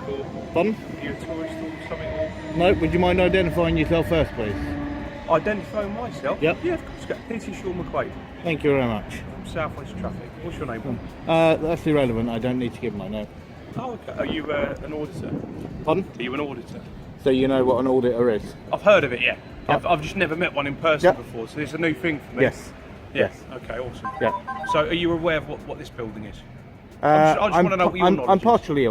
or... Pardon? Are you a tourist or something? Or... No, would you mind identifying yourself first, please? Identifying myself? Yep. Yeah, of course. Peter Sean McQuaid. Thank you very much. From South West Traffic. What's your name? That's irrelevant. I don't need to give my name. Oh, okay. Are you an auditor? Pardon? Are you an auditor? So you know what an auditor is? I've heard of it, yeah. Yep. I've just never met one in person Yep. before, so it's a new thing for me. Yes. Yeah. Yes. Okay, awesome. Yeah. So are you aware of what this building is? I just want to know what your knowledge I'm is. partially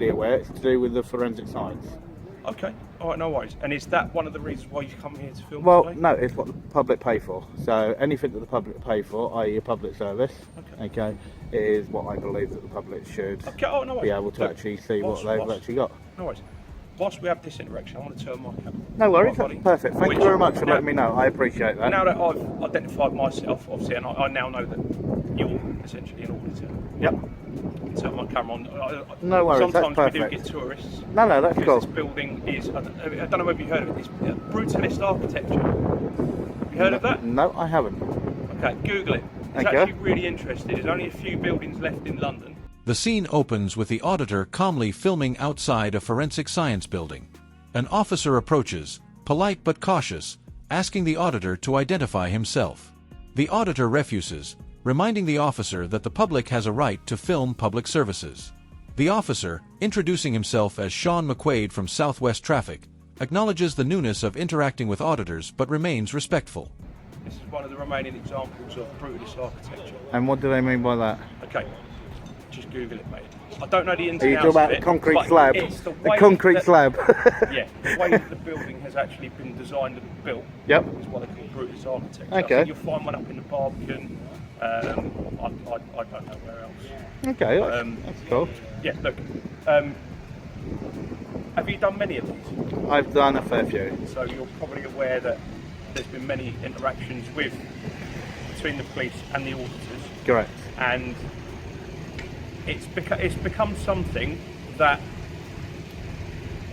aware. It's to do with the forensic science. Okay, all right, no worries. And is that one of the reasons why you come here to film Well, today? no, it's what the public pay for. So anything that the public pay for, i.e. a public service, okay, is what I believe that the public should no worries. be able to actually see what they've actually got. No worries. Whilst we have this interaction, I want to turn my camera. No worries, Right, that's perfect. Thank you very much for letting me know. I appreciate that. Now that I've identified myself, obviously, and I now know that you're essentially an auditor. Yep. Turn my camera on. No worries, Sometimes that's we do perfect. get tourists. No, that's cool. This building is, I don't know whether you've heard of it, it's brutalist architecture. Have you heard of that? No, I haven't. Okay, Google it. It's Thank you. actually really interesting. There's only a few buildings left in London. The scene opens with the auditor calmly filming outside a forensic science building. An officer approaches, polite but cautious, asking the auditor to identify himself. The auditor refuses, reminding the officer that the public has a right to film public services. The officer, introducing himself as Sean McQuaid from Southwest Traffic, acknowledges the newness of interacting with auditors but remains respectful. This is one of the remaining examples of brutalist architecture. And what do they mean by that? Okay, just Google it, mate. I don't know the ins Are and you outs talking about of the it, concrete but slab? it's the The way concrete that- slab. Yeah, the way that the building has actually been designed and built Yep. is what they call brutalist architecture. Okay. I think you'll find one up in the Barbican. I don't know where else. Okay, that's cool. Yeah, look. Have you done many of these? I've done a fair few. So you're probably aware that there's been many interactions between the police and the auditors. Correct. And it's become something that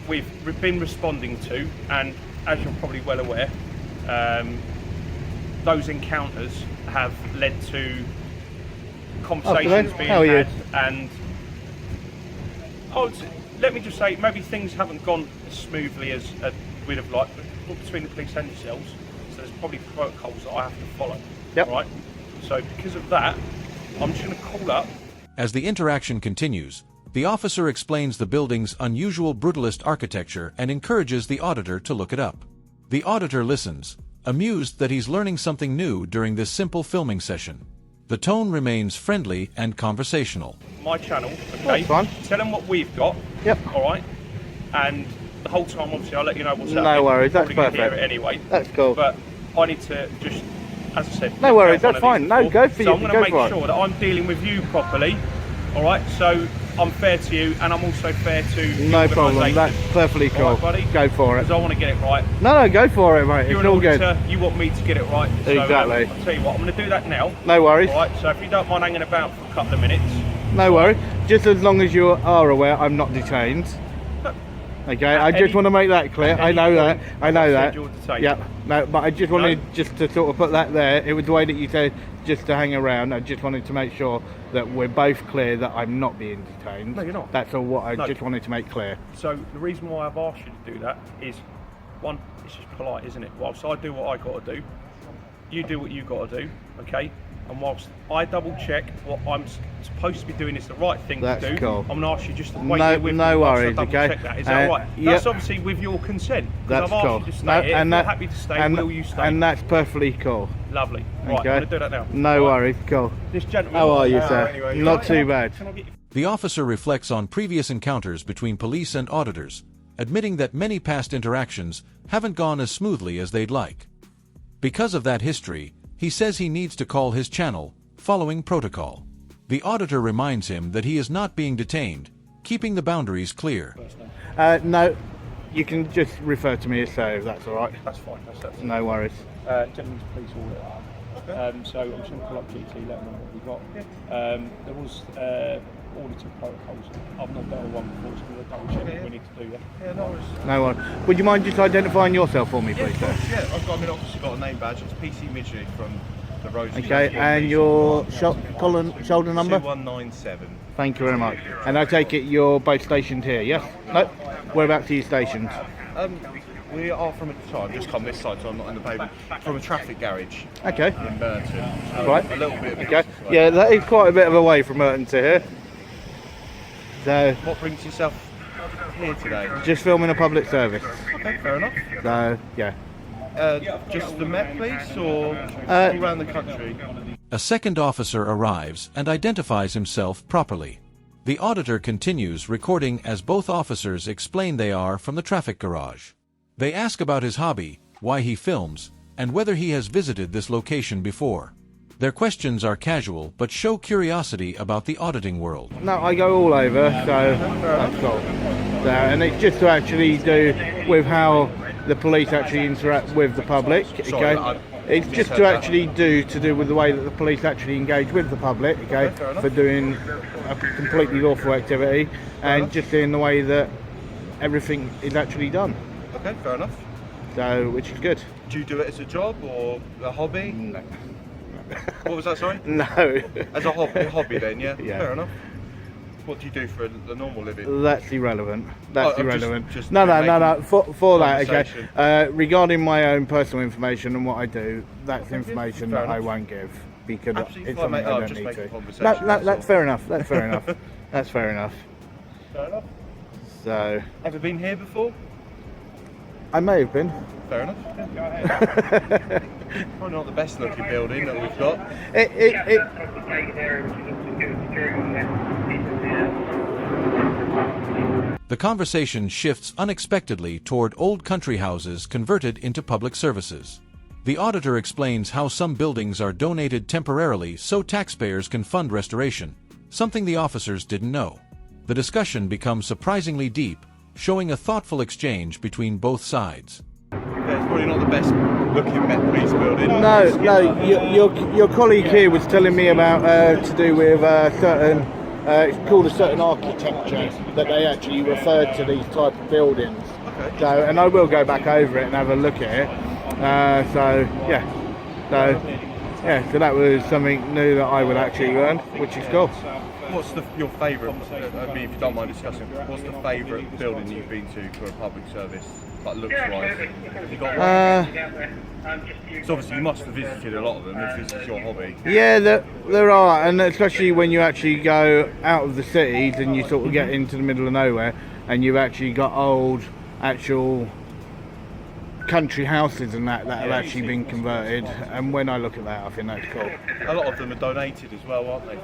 we've been responding to, and as you're probably well aware, those encounters have led to conversations being How are you? had, and let me just say, maybe things haven't gone as smoothly as we'd have liked, but between the police and yourselves, so there's probably protocols that I have to follow. Yep. Right. So because of that, I'm just going to call up. As the interaction continues, the officer explains the building's unusual brutalist architecture and encourages the auditor to look it up. The auditor listens, amused that he's learning something new during this simple filming session. The tone remains friendly and conversational. My channel, okay? That's fine. Tell them what we've got. Yep. All right. And the whole time, obviously, I'll let you know what's happening. No worries, that's You're probably gonna perfect. Hear it anyway. That's cool. But I need to just, as I said. No worries, get one that's of fine. these No, before. go for So you, I'm going go to make for it. sure that I'm dealing with you properly. All right. So I'm fair to you, and I'm also fair to the No problem. organisation. That's perfectly cool. All right, buddy. Go for it. Because I want to get it right. No, go for it, mate. You're It's an all good. auditor. You want me to get it right. So, Exactly. I'll tell you what. I'm going to do that now. No worries. All right. So if you don't mind hanging about for a couple of minutes. No worries. Just as long as you are aware, I'm not detained. Okay, I just want to make that clear. I know that. I know that. Yeah. No, but I just wanted just to sort of put that there. It was the way that you said just to hang around. I just wanted to make sure that we're both clear that I'm not being detained. No, you're not. That's all what I just wanted to make clear. So the reason why I've asked you to do that is, one, it's just polite, isn't it? Whilst I do what I got to do, you do what you got to do, okay? And whilst I double check what I'm supposed to be doing is the right thing That's to do, cool. I'm going to ask you just to wait No- here with no me whilst worries, I double okay? check that. Is that right? Yep. That's obviously with your consent. Because That's I've asked cool. you to stay No, here. and If you're that- happy to stay, and, will you stay? And that's perfectly cool. Lovely. Right, Okay. I'm going to do that now. No Right. worries. Cool. This gentleman. How are you, sir? Anyway, Not Can I- too bad. Can I get you? The officer reflects on previous encounters between police and auditors, admitting that many past interactions haven't gone as smoothly as they'd like. Because of that history, he says he needs to call his channel, following protocol. The auditor reminds him that he is not being detained, keeping the boundaries clear. No, you can just refer to me as so. That's all right. That's fine. That's No worries. Gentlemen's police order. So I'm just going to call up GT, let them know what we've got. There was auditor protocols. I've not done one before, so I'm going to double check what we need to do. Yeah, no worries. No one. Would you mind just identifying yourself for me, please, sir? Yeah, I've got, obviously got a name badge. It's PC Midgley from The road's Okay, and your shoulder number? 2197. Thank you very much. And I take it you're both stationed here, yes? No? Whereabouts are you stationed? We are from I've just come this side, so I'm not in the pavement. From a traffic garage Okay. in Burton. So Right. A little bit. Okay. Yeah, that is quite a bit of a way from Merton to here. So, What brings yourself here today? just filming a public service. Okay, fair enough. So, yeah. Just the Met Police or all around the country? A second officer arrives and identifies himself properly. The auditor continues recording as both officers explain they are from the traffic garage. They ask about his hobby, why he films, and whether he has visited this location before. Their questions are casual but show curiosity about the auditing world. No, I go all over, so that's cool. So, and it's just to actually do with how the police actually interact with the public. Sorry, Okay, it's just to actually do with the way that the police actually engage with the public. Okay, for doing a completely lawful activity, and just in the way that everything is actually done. Okay, fair enough. So, which is good. Do you do it as a job or a hobby? No. What was that, sorry? No. As a hobby then, yeah? Yeah. Fair enough. What do you do for a normal living? That's irrelevant. That's I'm irrelevant. just No. making For that, okay. conversation. Regarding my own personal information and what I do, that's information Fair that I enough. won't give because Absolutely it's fine, something mate. I I'm don't just need making to. conversation, That's that's all. fair enough. That's fair enough. That's fair enough. Fair enough. So Ever been here before? I may have been. Fair enough. Probably not the best looking building that we've got. The conversation shifts unexpectedly toward old country houses converted into public services. The auditor explains how some buildings are donated temporarily so taxpayers can fund restoration, something the officers didn't know. The discussion becomes surprisingly deep, showing a thoughtful exchange between both sides. Yeah, it's probably not the best looking Met Police building. No. Your colleague here was telling me about to do with certain. It's called a certain architecture that they actually referred to these type of buildings. Okay. So, and I will go back over it and have a look at it. So that was something new that I would actually learn, which is cool. What's your favourite, I mean, if you don't mind discussing, what's the favourite building you've been to for a public service, like looks-wise? Have you got one? So obviously you must have visited a lot of them if this is your hobby. Yeah, there are, and especially when you actually go out of the cities and you sort of get into the middle of nowhere and you've actually got old, actual country houses and that have actually been converted, and when I look at that I think that's cool. A lot of them are donated as well, aren't they,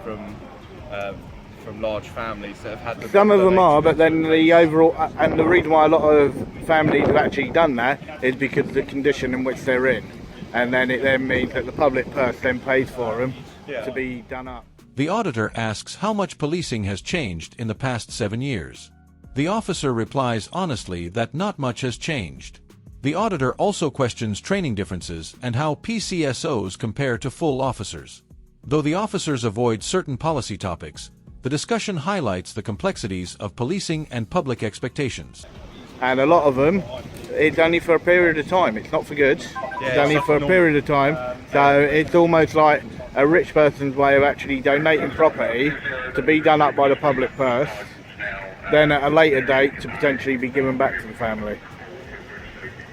from large families that have had them. Some of them donated? are, but then the overall, and the reason why a lot of families have actually done that is because of the condition in which they're in, and then it then means that the public purse then pays for them to be done up. The auditor asks how much policing has changed in the past 7 years. The officer replies honestly that not much has changed. The auditor also questions training differences and how PCSOs compare to full officers. Though the officers avoid certain policy topics, the discussion highlights the complexities of policing and public expectations. And a lot of them, it's only for a period of time. It's not for good. It's only for a period of time. So it's almost like a rich person's way of actually donating property to be done up by the public purse, then at a later date to potentially be given back to the family.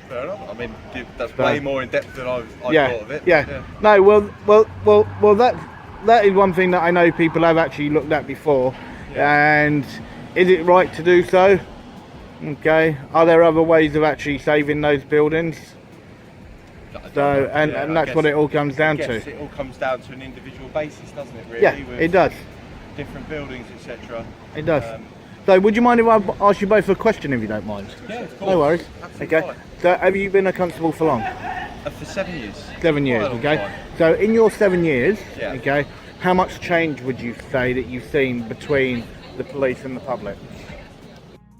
Fair enough. I mean, that's way more in depth than I've thought of it. Yeah. No, well, that is one thing that I know people have actually looked at before. And is it right to do so? Okay. Are there other ways of actually saving those buildings? So, and that's what it all comes down to. It all comes down to an individual basis, doesn't it? Really? Yeah, it does. Different buildings, etc. It does. So, would you mind if I ask you both a question, if you don't mind? Yeah, of course. No worries. Absolutely Okay. fine. So, have you been a constable for long? For 7 years. 7 years. Quite a long Okay. time. So, in your 7 years, Yeah. okay, how much change would you say that you've seen between the police and the public?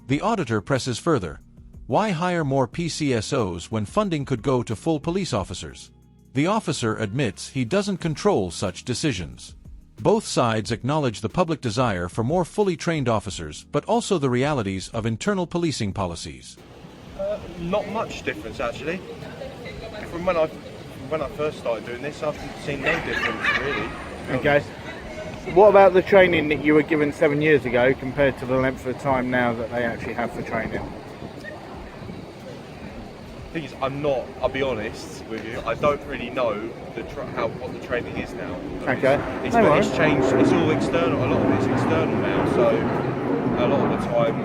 The auditor presses further. Why hire more PCSOs when funding could go to full police officers? The officer admits he doesn't control such decisions. Both sides acknowledge the public desire for more fully trained officers, but also the realities of internal policing policies. Not much difference, actually. From when I've when I first started doing this, I've seen no difference really. Okay. What about the training that you were given 7 years ago compared to the length of time now that they actually have for training? The thing is, I'll be honest with you, I don't really know what the training is now. Okay. It's changed, it's all external, a lot of it's external now, so a lot of the time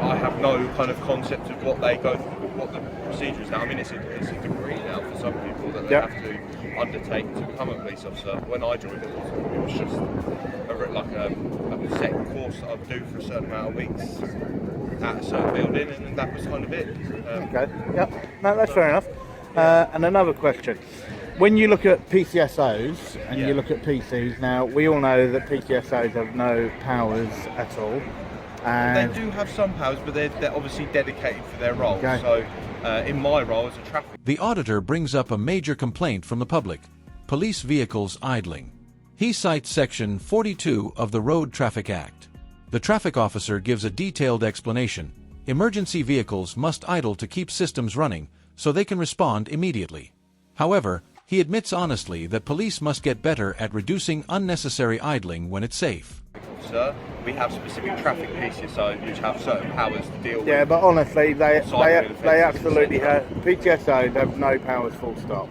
I have no kind of concept of what they go through, what the procedure is now. I mean, it's a degree now for some people that they have to undertake to become a police officer. When I joined it was just a set course that I'd do for a certain amount of weeks at a certain building, and that was kind of it. Okay, yeah, no, that's fair enough. And another question. When you look at PCSOs and you look at PCs, now we all know that PCSOs have no powers at all. They do have some powers, but they're obviously dedicated for their role. Okay. So in my role as a traffic... The auditor brings up a major complaint from the public: police vehicles idling. He cites Section 42 of the Road Traffic Act. The traffic officer gives a detailed explanation. Emergency vehicles must idle to keep systems running so they can respond immediately. However, he admits honestly that police must get better at reducing unnecessary idling when it's safe. Sir, we have specific traffic PCSOs which have certain powers to deal with. Yeah, but honestly, they absolutely have. PTSOs have no powers, full stop.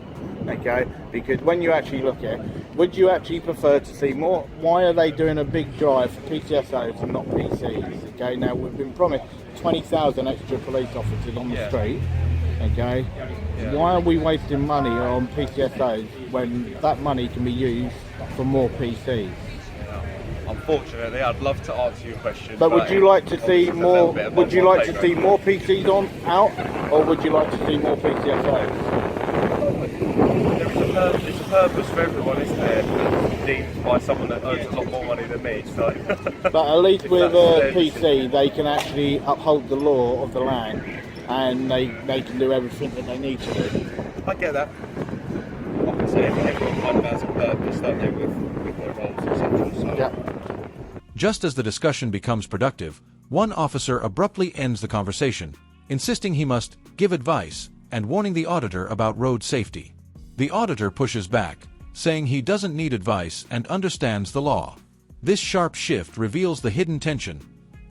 Okay, because when you actually look at it, would you actually prefer to see more? Why are they doing a big drive for PTSOs and not PCs? Okay, now we've been promised 20,000 extra police officers on the street. Okay, why are we wasting money on PTSOs when that money can be used for more PCs? Unfortunately, I'd love to answer your question. But would you like to see more? Would you like to see more PCs out, or would you like to see more PCSOs? There's a purpose for everyone, isn't there? That's deemed by someone that earns a lot more money than me. So. But at least with a PC, they can actually uphold the law of the land, and they can do everything that they need to do. I get that. Like I say, everyone kind of has a purpose, don't they, with their roles, etc. So. Yeah. Just as the discussion becomes productive, one officer abruptly ends the conversation, insisting he must give advice and warning the auditor about road safety. The auditor pushes back, saying he doesn't need advice and understands the law. This sharp shift reveals the hidden tension: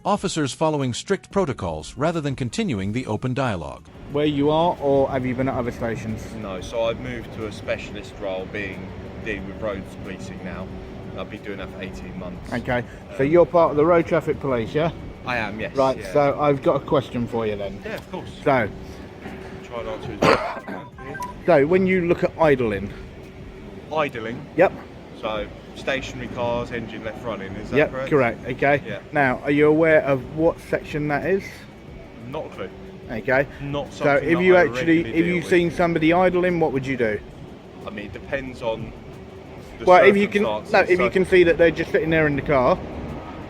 officers following strict protocols rather than continuing the open dialogue. Where you are, or have you been at other stations? No, so I've moved to a specialist role, dealing with roads policing now. I've been doing that for 18 months. Okay, so you're part of the road traffic police, yeah? I am, yes. Right, yeah. so I've got a question for you then. Yeah, of course. So, Try and answer as well. so when you look at idling. Idling? Yep. So, stationary cars, engine left running, is that correct? Correct, okay. Yeah. Now, are you aware of what section that is? Not a clue. Okay. Not so something if that you I actually, regularly if deal you've with. seen somebody idling, what would you do? I mean, it depends on the Well, if you can, circumstances. you can see that they're just sitting there in the car,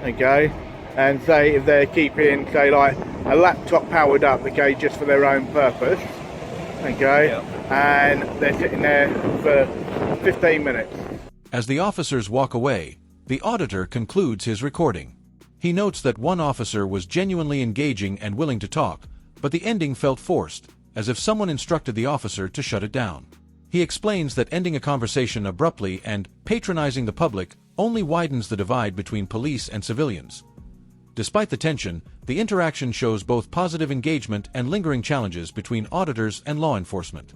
okay, and say if they're keeping, say, like a laptop powered up, okay, just for their own purpose, okay, and they're sitting there for 15 minutes. As the officers walk away, the auditor concludes his recording. He notes that one officer was genuinely engaging and willing to talk, but the ending felt forced, as if someone instructed the officer to shut it down. He explains that ending a conversation abruptly and patronizing the public only widens the divide between police and civilians. Despite the tension, the interaction shows both positive engagement and lingering challenges between auditors and law enforcement.